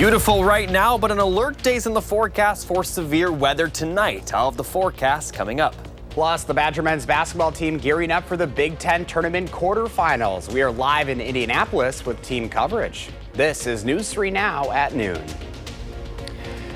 Beautiful right now, but an alert day's in the forecast for severe weather tonight. I'll have the forecast coming up. Plus, the Badger men's basketball team gearing up for the Big Ten tournament quarterfinals. We are live in Indianapolis with team coverage. This is News 3 Now at noon.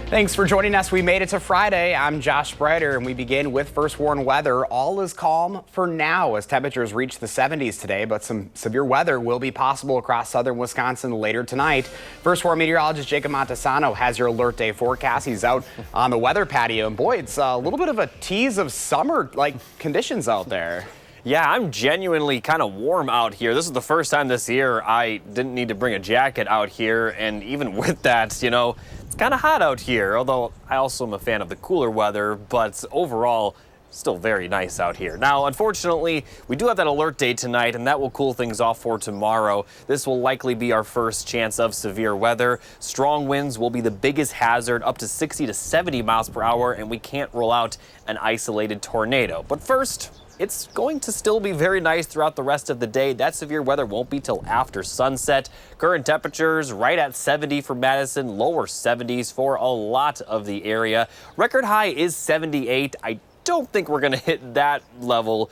Thanks for joining us. We made it to Friday. I'm Josh Spreiter, and we begin with first warn weather. All is calm for now as temperatures reach the 70s today, but some severe weather will be possible across southern Wisconsin later tonight. First warn meteorologist Jacob Montesano has your alert day forecast. He's out on the weather patio, and boy, it's a little bit of a tease of summer-like conditions out there. Yeah, I'm genuinely kind of warm out here. This is the first time this year I didn't need to bring a jacket out here, and even with that, you know, it's kind of hot out here, although I also am a fan of the cooler weather, but overall, still very nice out here. Now, unfortunately, we do have that alert day tonight, and that will cool things off for tomorrow. This will likely be our first chance of severe weather. Strong winds will be the biggest hazard, up to 60 to 70 miles per hour, and we can't rule out an isolated tornado. But first, it's going to still be very nice throughout the rest of the day. That severe weather won't be till after sunset. Current temperatures right at 70 for Madison, lower 70s for a lot of the area. Record high is 78. I don't think we're going to hit that level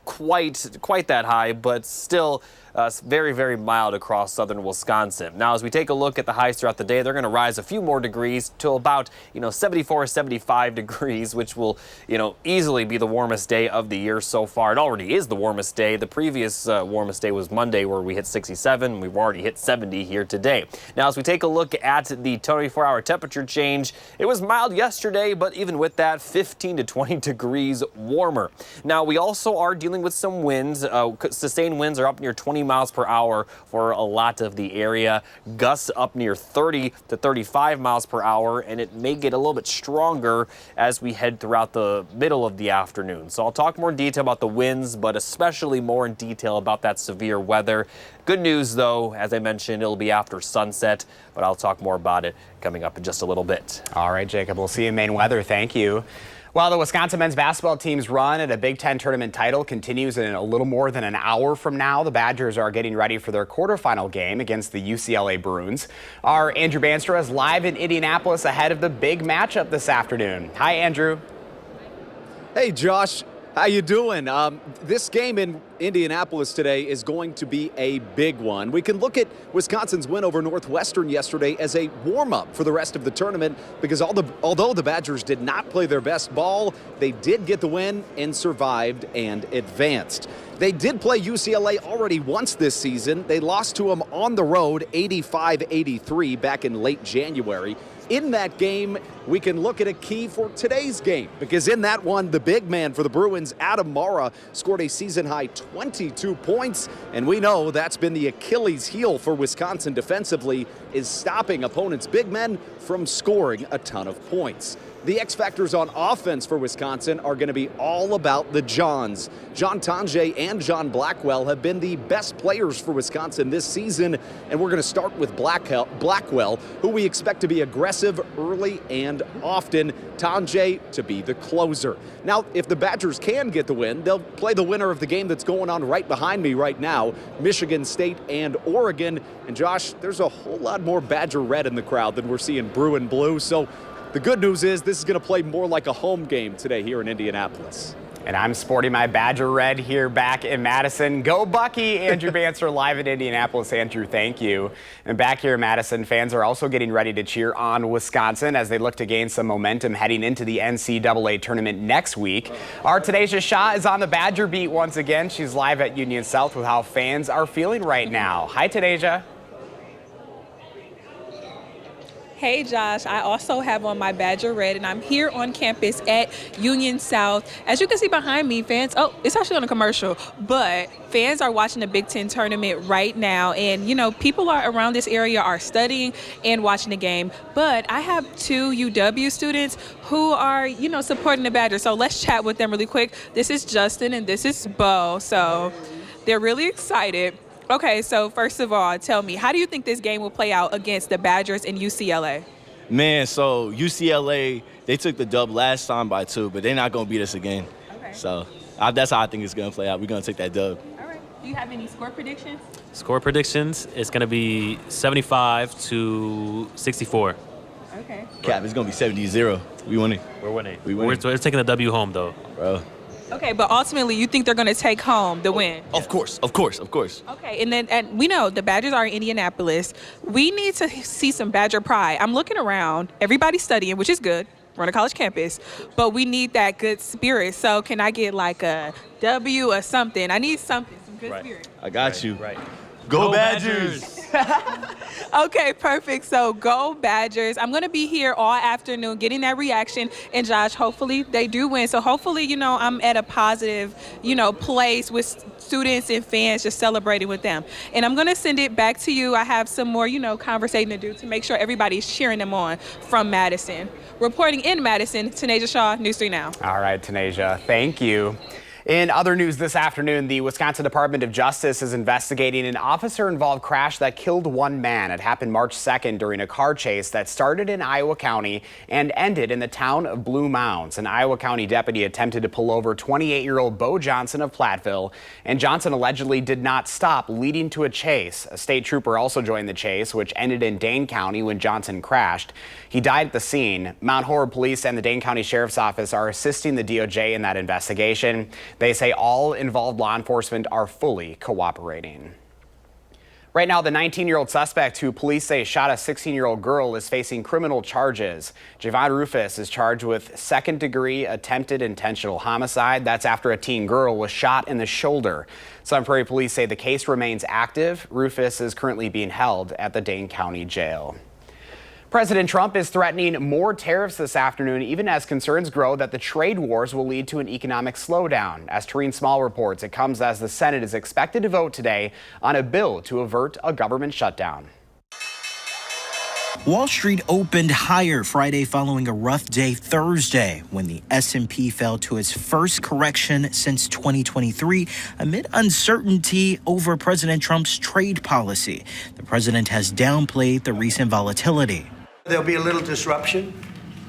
quite that high, but still very, very mild across southern Wisconsin. Now, as we take a look at the highs throughout the day, they're going to rise a few more degrees to about, 74, 75 degrees, which will, easily be the warmest day of the year so far. It already is the warmest day. The previous warmest day was Monday, where we hit 67. We've already hit 70 here today. Now, as we take a look at the 24-hour temperature change, it was mild yesterday, but even with that, 15 to 20 degrees warmer. Now, we also are dealing with some winds. Sustained winds are up near 20 miles per hour for a lot of the area. Gusts up near 30 to 35 miles per hour, and it may get a little bit stronger as we head throughout the middle of the afternoon. So I'll talk more in detail about the winds, but especially more in detail about that severe weather. Good news, though, as I mentioned, it'll be after sunset, but I'll talk more about it coming up in just a little bit. All right, Jacob, we'll see you in Maine weather. Thank you. While the Wisconsin men's basketball team's run at a Big Ten tournament title continues in a little more than an hour from now, the Badgers are getting ready for their quarterfinal game against the UCLA Bruins. Our Andrew Banstra is live in Indianapolis ahead of the big matchup this afternoon. Hi, Andrew. Hey, Josh. How you doing? This game in Indianapolis today is going to be a big one. We can look at Wisconsin's win over Northwestern yesterday as a warm-up for the rest of the tournament because although the Badgers did not play their best ball, they did get the win and survived and advanced. They did play UCLA already once this season. They lost to them on the road 85-83 back in late January. In that game, we can look at a key for today's game because in that one, the big man for the Bruins, Adam Mara, scored a season-high 22 points, and we know that's been the Achilles heel for Wisconsin defensively, is stopping opponents' big men from scoring a ton of points. The X factors on offense for Wisconsin are going to be all about the Johns. John Tonje and John Blackwell have been the best players for Wisconsin this season, and we're going to start with Blackwell, who we expect to be aggressive early and often. Tonje to be the closer. Now, if the Badgers can get the win, they'll play the winner of the game that's going on right behind me right now, Michigan State and Oregon. And Josh, there's a whole lot more Badger red in the crowd than we're seeing Bruin blue, so the good news is this is going to play more like a home game today here in Indianapolis. And I'm sporting my Badger red here back in Madison. Go Bucky! Andrew Banser live in Indianapolis. Andrew, thank you. And back here in Madison, fans are also getting ready to cheer on Wisconsin as they look to gain some momentum heading into the NCAA tournament next week. Our Tadeja Shah is on the Badger beat once again. She's live at Union South with how fans are feeling right now. Hi, Tadeja. Hey Josh, I also have on my Badger red and I'm here on campus at Union South. As you can see behind me, fans, it's actually on a commercial, but fans are watching the Big Ten tournament right now. And, people are around this area are studying and watching the game. But I have two UW students who are, supporting the Badgers. So let's chat with them really quick. This is Justin and this is Bo. So they're really excited. Okay, so first of all, tell me, how do you think this game will play out against the Badgers and UCLA? Man, so UCLA, they took the dub last time by 2, but they're not going to beat us again. Okay. So that's how I think it's going to play out. We're going to take that dub. All right. Do you have any score predictions? Score predictions, it's going to be 75-64. Okay. Cap, it's going to be 70-0. We winning. We're winning. We're taking the W home, though. Bro. Okay, but ultimately, you think they're going to take home the win? Of course. Okay, and we know the Badgers are in Indianapolis. We need to see some Badger pride. I'm looking around. Everybody's studying, which is good. We're on a college campus, but we need that good spirit. So can I get like a W or something? I need something, some good spirit. I got you. Right. Go Badgers! Okay, perfect. So go Badgers. I'm going to be here all afternoon getting that reaction. And Josh, hopefully they do win. So hopefully, I'm at a positive, place with students and fans just celebrating with them. And I'm going to send it back to you. I have some more, conversating to do to make sure everybody's cheering them on from Madison. Reporting in Madison, Tanasia Shaw, News 3 Now. All right, Tanasia, thank you. In other news this afternoon, the Wisconsin Department of Justice is investigating an officer-involved crash that killed one man. It happened March 2nd during a car chase that started in Iowa County and ended in the town of Blue Mounds. An Iowa County deputy attempted to pull over 28-year-old Bo Johnson of Platteville, and Johnson allegedly did not stop, leading to a chase. A state trooper also joined the chase, which ended in Dane County when Johnson crashed. He died at the scene. Mount Horeb Police and the Dane County Sheriff's Office are assisting the DOJ in that investigation. They say all involved law enforcement are fully cooperating. Right now, the 19-year-old suspect who police say shot a 16-year-old girl is facing criminal charges. Javon Rufus is charged with second-degree attempted intentional homicide. That's after a teen girl was shot in the shoulder. Sun Prairie police say the case remains active. Rufus is currently being held at the Dane County Jail. President Trump is threatening more tariffs this afternoon, even as concerns grow that the trade wars will lead to an economic slowdown. As Tareen Small reports, it comes as the Senate is expected to vote today on a bill to avert a government shutdown. Wall Street opened higher Friday following a rough day Thursday when the S&P fell to its first correction since 2023 amid uncertainty over President Trump's trade policy. The president has downplayed the recent volatility. There'll be a little disruption,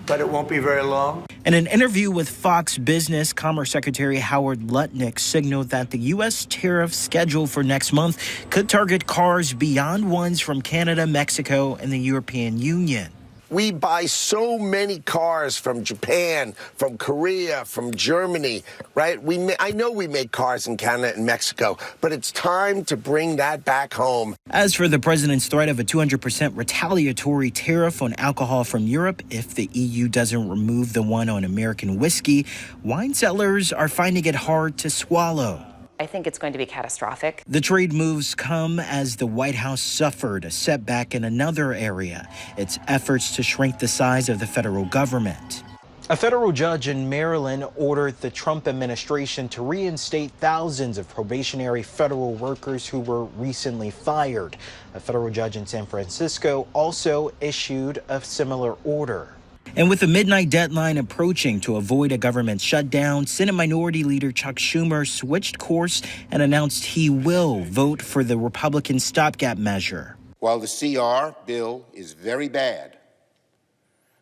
but it won't be very long. In an interview with Fox Business, Commerce Secretary Howard Lutnick signaled that the U.S. tariff schedule for next month could target cars beyond ones from Canada, Mexico, and the European Union. We buy so many cars from Japan, from Korea, from Germany, right? I know we make cars in Canada and Mexico, but it's time to bring that back home. As for the president's threat of a 200% retaliatory tariff on alcohol from Europe if the EU doesn't remove the one on American whiskey, wine sellers are finding it hard to swallow. I think it's going to be catastrophic. The trade moves come as the White House suffered a setback in another area, its efforts to shrink the size of the federal government. A federal judge in Maryland ordered the Trump administration to reinstate thousands of probationary federal workers who were recently fired. A federal judge in San Francisco also issued a similar order. And with the midnight deadline approaching to avoid a government shutdown, Senate Minority Leader Chuck Schumer switched course and announced he will vote for the Republican stopgap measure. While the CR bill is very bad,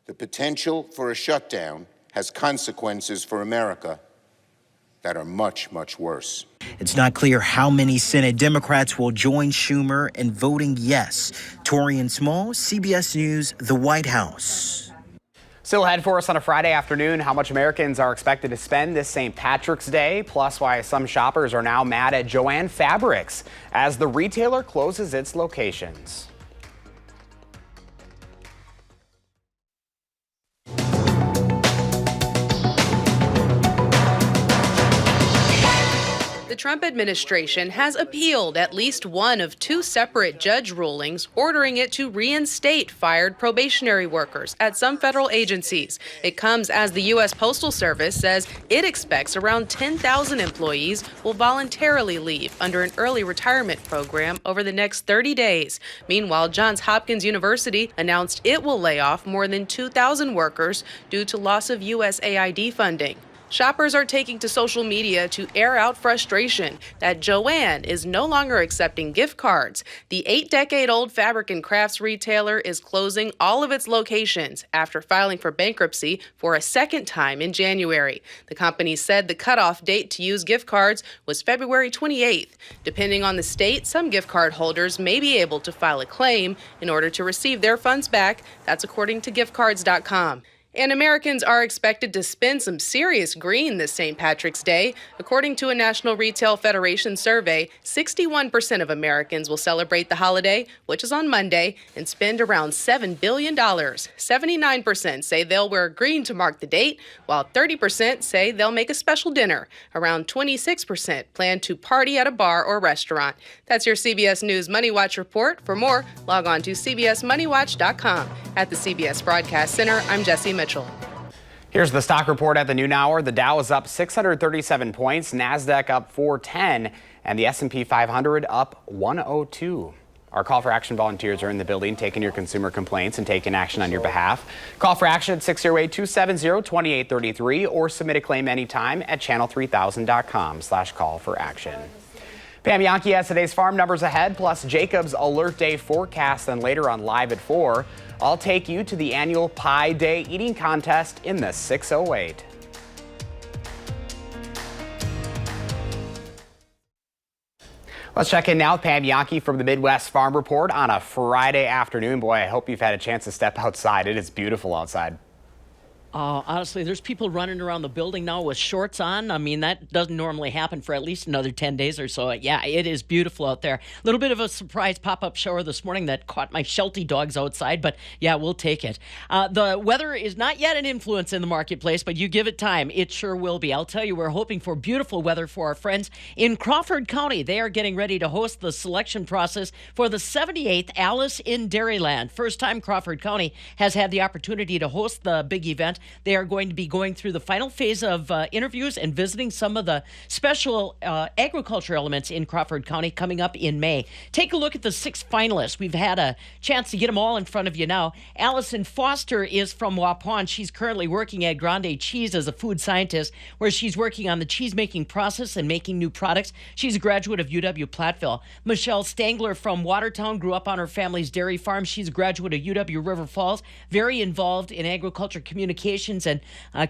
the potential for a shutdown has consequences for America that are much, much worse. It's not clear how many Senate Democrats will join Schumer in voting yes. Torian Small, CBS News, the White House. Still ahead for us on a Friday afternoon, how much Americans are expected to spend this St. Patrick's Day, plus why some shoppers are now mad at Joann Fabrics as the retailer closes its locations. The Trump administration has appealed at least one of two separate judge rulings ordering it to reinstate fired probationary workers at some federal agencies. It comes as the U.S. Postal Service says it expects around 10,000 employees will voluntarily leave under an early retirement program over the next 30 days. Meanwhile, Johns Hopkins University announced it will lay off more than 2,000 workers due to loss of USAID funding. Shoppers are taking to social media to air out frustration that Joann is no longer accepting gift cards. The 8-decade-old fabric and crafts retailer is closing all of its locations after filing for bankruptcy for a second time in January. The company said the cutoff date to use gift cards was February 28th. Depending on the state, some gift card holders may be able to file a claim in order to receive their funds back. That's according to giftcards.com. And Americans are expected to spend some serious green this St. Patrick's Day. According to a National Retail Federation survey, 61% of Americans will celebrate the holiday, which is on Monday, and spend around $7 billion. 79% say they'll wear green to mark the date, while 30% say they'll make a special dinner. Around 26% plan to party at a bar or restaurant. That's your CBS News Money Watch report. For more, log on to cbsmoneywatch.com. At the CBS Broadcast Center, I'm Jesse Mitchell. Here's the stock report at the noon hour. The Dow is up 637 points, NASDAQ up 410, and the S&P 500 up 102. Our call for action volunteers are in the building taking your consumer complaints and taking action on your behalf. Call for action at 608-270-2833 or submit a claim anytime at channel3000.com/call for action. Pam Yankee has today's farm numbers ahead, plus Jacob's alert day forecast, and later on Live at 4. I'll take you to the annual Pie Day eating contest in the 608. Let's check in now with Pam Yankee from the Midwest Farm Report on a Friday afternoon. Boy, I hope you've had a chance to step outside. It is beautiful outside. Honestly, there's people running around the building now with shorts on. I mean, that doesn't normally happen for at least another 10 days or so. Yeah, it is beautiful out there. A little bit of a surprise pop-up shower this morning that caught my Sheltie dogs outside, but yeah, we'll take it. The weather is not yet an influence in the marketplace, but you give it time, it sure will be. I'll tell you, we're hoping for beautiful weather for our friends in Crawford County. They are getting ready to host the selection process for the 78th Alice in Dairyland. First time Crawford County has had the opportunity to host the big event. They are going to be going through the final phase of interviews and visiting some of the special agriculture elements in Crawford County coming up in May. Take a look at the 6 finalists. We've had a chance to get them all in front of you now. Allison Foster is from Waupun. She's currently working at Grande Cheese as a food scientist, where she's working on the cheese-making process and making new products. She's a graduate of UW-Platteville. Michelle Stangler from Watertown grew up on her family's dairy farm. She's a graduate of UW River Falls, very involved in agriculture communications and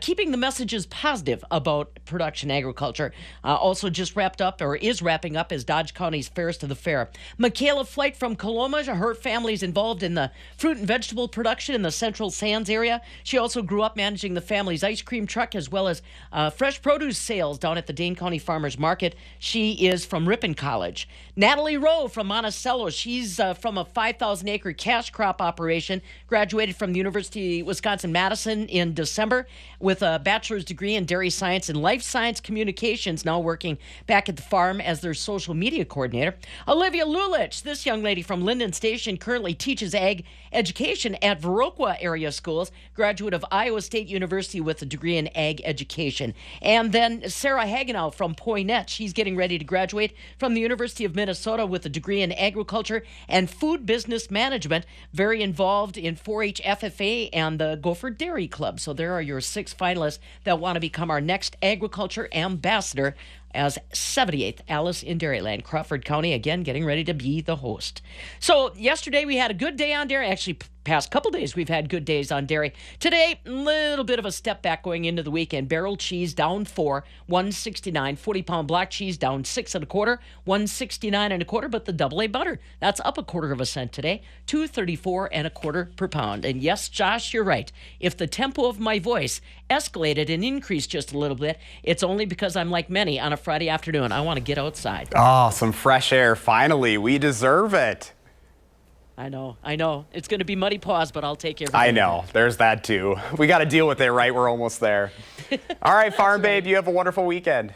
keeping the messages positive about production agriculture. Also just wrapped up, or is wrapping up, as Dodge County's Fairest of the Fair. Michaela Flight from Coloma. Her family's involved in the fruit and vegetable production in the Central Sands area. She also grew up managing the family's ice cream truck as well as fresh produce sales down at the Dane County Farmers Market. She is from Ripon College. Natalie Rowe from Monticello. She's from a 5,000-acre cash crop operation. Graduated from the University of Wisconsin-Madison in December with a bachelor's degree in dairy science and life science communications, now working back at the farm as their social media coordinator. Olivia Lulich, this young lady from Linden Station, currently teaches ag education at Viroqua area schools, graduate of Iowa State University with a degree in ag education. And then Sarah Hagenow from Poinet. She's getting ready to graduate from the University of Minnesota with a degree in agriculture and food business management, very involved in 4-H FFA and the Gopher Dairy Club. So there are your 6 finalists that want to become our next agriculture ambassador as 78th Alice in Dairyland. Crawford County, again, getting ready to be the host. So yesterday we had a good day on dairy. Actually, past couple days we've had good days on dairy. Today, a little bit of a step back going into the weekend. Barrel cheese down 4, $1.69. 40-pound block cheese down 6 1/4, $1.69 1/4. But the double A butter, that's up 1/4 cent today, $2.34 1/4 per pound. And yes, Josh, you're right. If the tempo of my voice escalated and increased just a little bit, it's only because I'm like many on a Friday afternoon. I want to get outside. Oh, some fresh air. Finally, we deserve it. I know. It's going to be muddy paws, but I'll take everything. I know. There's that, too. We got to deal with it, right? We're almost there. All right, Farm Babe, you have a wonderful weekend.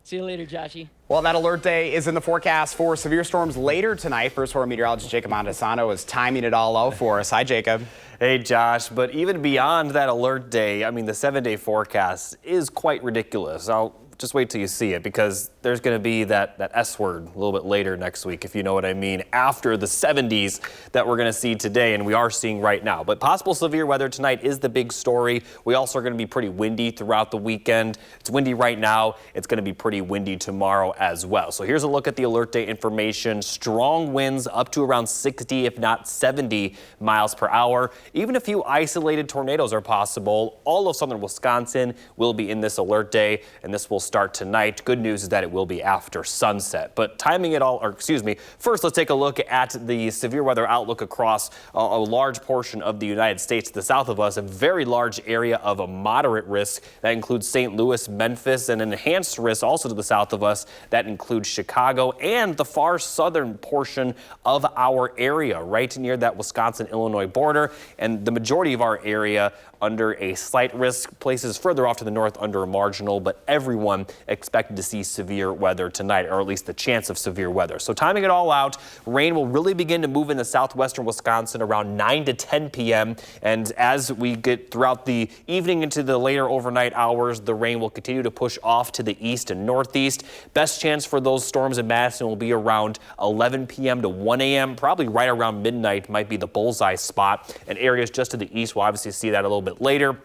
See you later, Joshy. Well, that alert day is in the forecast for severe storms later tonight. First Four meteorologist Jacob Montesano is timing it all out for us. Hi, Jacob. Hey, Josh. But even beyond that alert day, I mean, the 7-day forecast is quite ridiculous. I'll just wait till you see it, because there's going to be that S word a little bit later next week, if you know what I mean, after the 70s that we're going to see today and we are seeing right now. But possible severe weather tonight is the big story. We also are going to be pretty windy throughout the weekend. It's windy right now. It's going to be pretty windy tomorrow as well. So here's a look at the alert day information. Strong winds up to around 60, if not 70 miles per hour. Even a few isolated tornadoes are possible. All of southern Wisconsin will be in this alert day, and this will start tonight. Good news is that it will be after sunset. But timing it all, or excuse me, first let's take a look at the severe weather outlook across a large portion of the United States. To the south of us, a very large area of a moderate risk. That includes St. Louis, Memphis, and an enhanced risk also to the south of us. That includes Chicago and the far southern portion of our area, right near that Wisconsin-Illinois border, and the majority of our area under a slight risk, places further off to the north under a marginal, but everyone expected to see severe weather tonight, or at least the chance of severe weather. So timing it all out, rain will really begin to move into southwestern Wisconsin around 9 to 10 p.m. And as we get throughout the evening into the later overnight hours, the rain will continue to push off to the east and northeast. Best chance for those storms in Madison will be around 11 p.m. to 1 a.m. Probably right around midnight might be the bullseye spot. And areas just to the east will obviously see that a little bit later,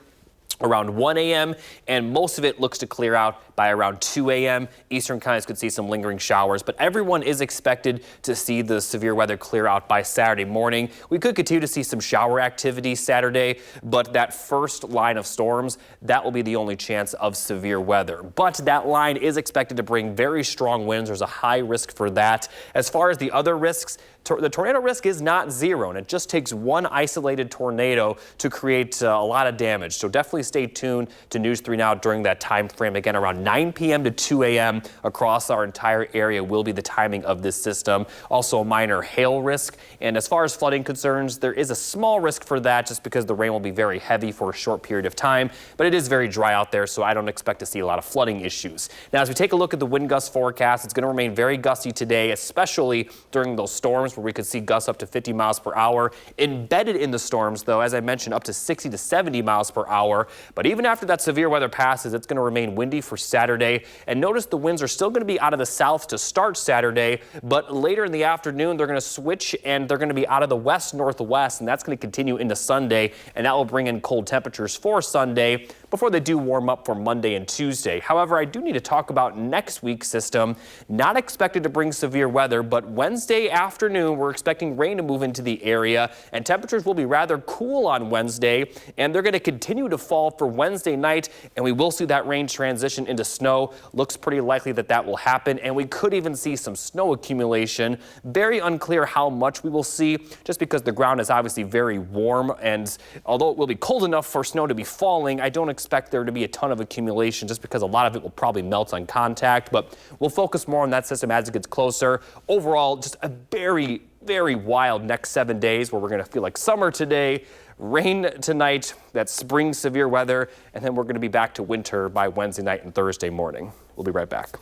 around 1 a.m., and most of it looks to clear out by around 2 a.m. Eastern counties could see some lingering showers, but everyone is expected to see the severe weather clear out by Saturday morning. We could continue to see some shower activity Saturday, but that first line of storms, that will be the only chance of severe weather. But that line is expected to bring very strong winds. There's a high risk for that. As far as the other risks, the tornado risk is not zero, and it just takes one isolated tornado to create a lot of damage. So definitely stay tuned to News 3 Now during that time frame. Again, around 9 p.m. to 2 a.m. across our entire area will be the timing of this system. Also a minor hail risk. And as far as flooding concerns, there is a small risk for that just because the rain will be very heavy for a short period of time. But it is very dry out there, so I don't expect to see a lot of flooding issues. Now, as we take a look at the wind gust forecast, it's going to remain very gusty today, especially during those storms where we could see gusts up to 50 miles per hour. Embedded in the storms, though, as I mentioned, up to 60 to 70 miles per hour. But even after that severe weather passes, it's going to remain windy for Saturday. And notice the winds are still going to be out of the south to start Saturday, but later in the afternoon, they're going to switch and they're going to be out of the west-northwest, and that's going to continue into Sunday, and that will bring in cold temperatures for Sunday before they do warm up for Monday and Tuesday. However, I do need to talk about next week's system. Not expected to bring severe weather, but Wednesday afternoon, we're expecting rain to move into the area, and temperatures will be rather cool on Wednesday, and they're going to continue to fall for Wednesday night, and we will see that rain transition into snow. Looks pretty likely that that will happen, and we could even see some snow accumulation. Very unclear how much we will see, just because the ground is obviously very warm, and although it will be cold enough for snow to be falling, I don't expect there to be a ton of accumulation just because a lot of it will probably melt on contact, but we'll focus more on that system as it gets closer. Overall, just a very, very wild next 7 days where we're going to feel like summer today, rain tonight, that spring severe weather, and then we're going to be back to winter by Wednesday night and Thursday morning. We'll be right back.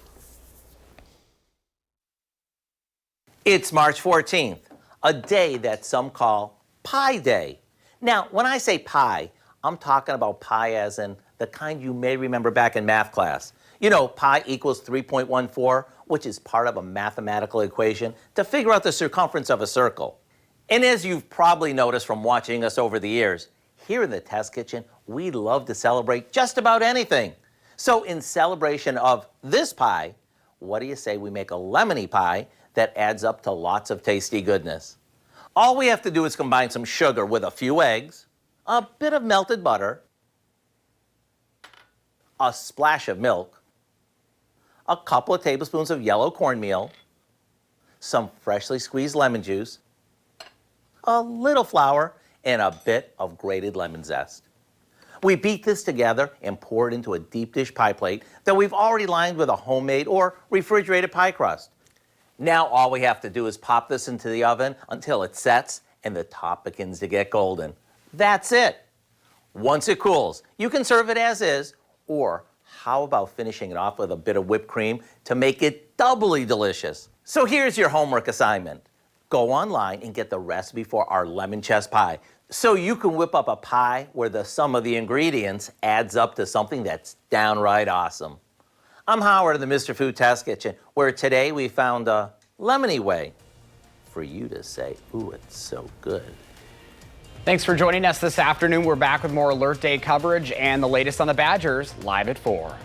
It's March 14th, a day that some call Pi Day. Now, when I say pi, I'm talking about pi as in the kind you may remember back in math class. You know, pi equals 3.14, which is part of a mathematical equation to figure out the circumference of a circle. And as you've probably noticed from watching us over the years, here in the test kitchen, we love to celebrate just about anything. So in celebration of this pie, what do you say we make a lemony pie that adds up to lots of tasty goodness? All we have to do is combine some sugar with a few eggs, a bit of melted butter, a splash of milk, a couple of tablespoons of yellow cornmeal, some freshly squeezed lemon juice, a little flour, and a bit of grated lemon zest. We beat this together and pour it into a deep dish pie plate that we've already lined with a homemade or refrigerated pie crust. Now all we have to do is pop this into the oven until it sets and the top begins to get golden. That's it. Once it cools, you can serve it as is, or how about finishing it off with a bit of whipped cream to make it doubly delicious? So here's your homework assignment. Go online and get the recipe for our lemon chess pie so you can whip up a pie where the sum of the ingredients adds up to something that's downright awesome. I'm Howard of the Mr. Food Test Kitchen, where today we found a lemony way for you to say, ooh, it's so good. Thanks for joining us this afternoon. We're back with more Alert Day coverage and the latest on the Badgers live at 4.